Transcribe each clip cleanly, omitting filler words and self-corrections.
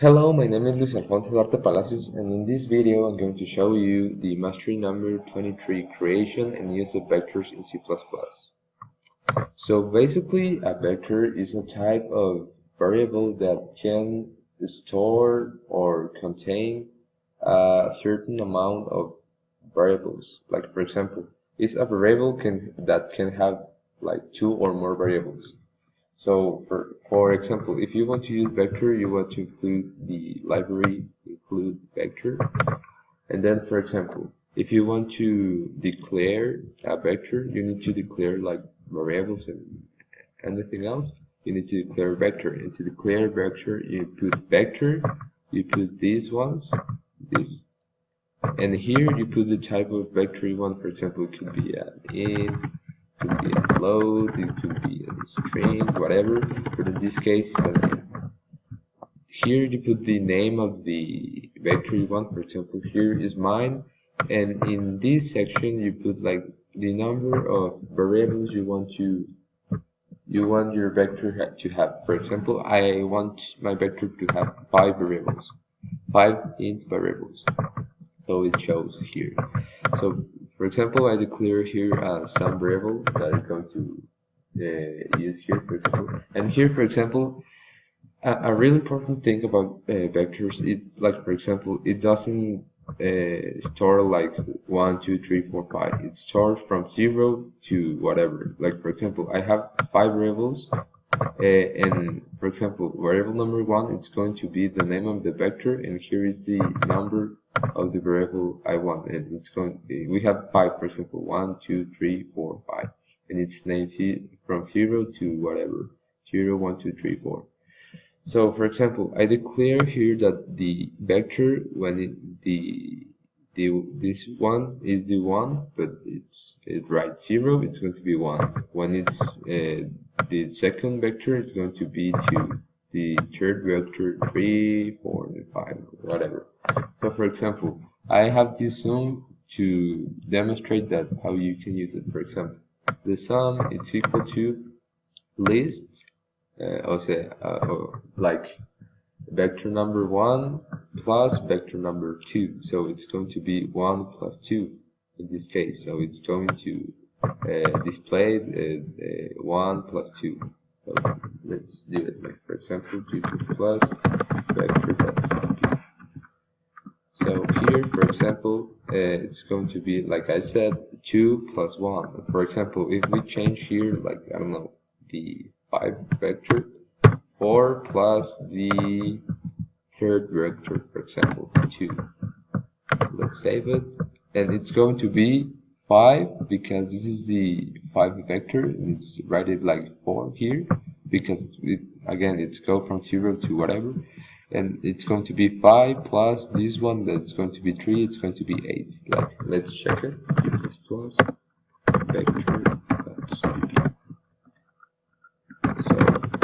Hello, my name is Luis Alfonso Duarte Palacios, and in this video I'm going to show you the Mastery number 23 creation and use of vectors in C++. So basically, a vector is a type of variable that can store or contain a certain amount of variables. Like for example, it's a variable that can have like two or more variables. So for example, if you want to use vector, you want to include the library include vector. And then for example, if you want to declare a vector, you need to declare like variables and anything else. You need to declare vector. And to declare vector, you put vector, you put these ones, this. And here you put the type of vector you want. For example, it could be an int, it could be a float, it could be a string, whatever, but in this case it's an int. Here you put the name of the vector you want. For example, here is mine, and in this section you put like the number of variables you want your vector to have. For example, I want my vector to have 5 variables, 5 int variables. So it shows here. So for example, I declare here some variable that I'm going to use here, for example. And here, for example, a really important thing about vectors is like, for example, it doesn't store like 1, 2, 3, 4, 5. It stores from 0 to whatever. Like for example, I have 5 variables, and for example, variable number 1, it's going to be the name of the vector, and here is the number of the variable I want, and it's going. We have 5, for example, 1, 2, 3, 4, 5, and it's named from 0 to whatever, 0, 1, 2, 3, 4. So, for example, I declare here that the vector when this one is the 1, but it writes 0, it's going to be 1. When it's the second vector, it's going to be 2. The third vector 3, 4, and 5, whatever. So for example, I have this sum to demonstrate that how you can use it. For example, the sum is equal to list, like vector number 1 plus vector number 2. So it's going to be 1 plus 2 in this case. So it's going to display 1 plus 2. So let's do it. Like for example, g++ vector.copy. So here, for example, it's going to be, like I said, 2 plus 1. For example, if we change here, like, I don't know, the 5 vector, 4 plus the third vector, for example, 2. Let's save it. And it's going to be 5 because this is the 5 vector, and it's write it like 4 here because it's go from 0 to whatever. And it's going to be 5 plus this one that's going to be 3, it's going to be 8. Like, let's check it. G++ vector.copy. So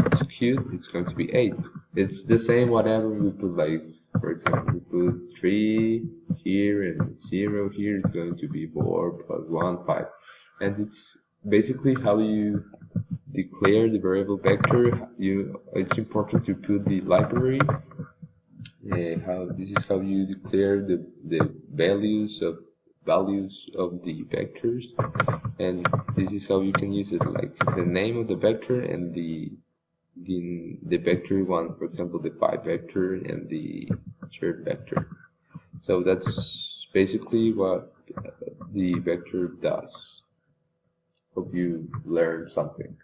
execute, it's going to be 8. It's the same whatever we put, like for example, we put 3 here and 0 here, it's going to be 4 plus 1, 5. And it's basically how you declare the variable vector. It's important to put the library. This is how you declare the values of the vectors, and this is how you can use it, like the name of the vector and the vector one, for example, the 5 vector and the third vector. So that's basically what the vector does. Hope you learned something.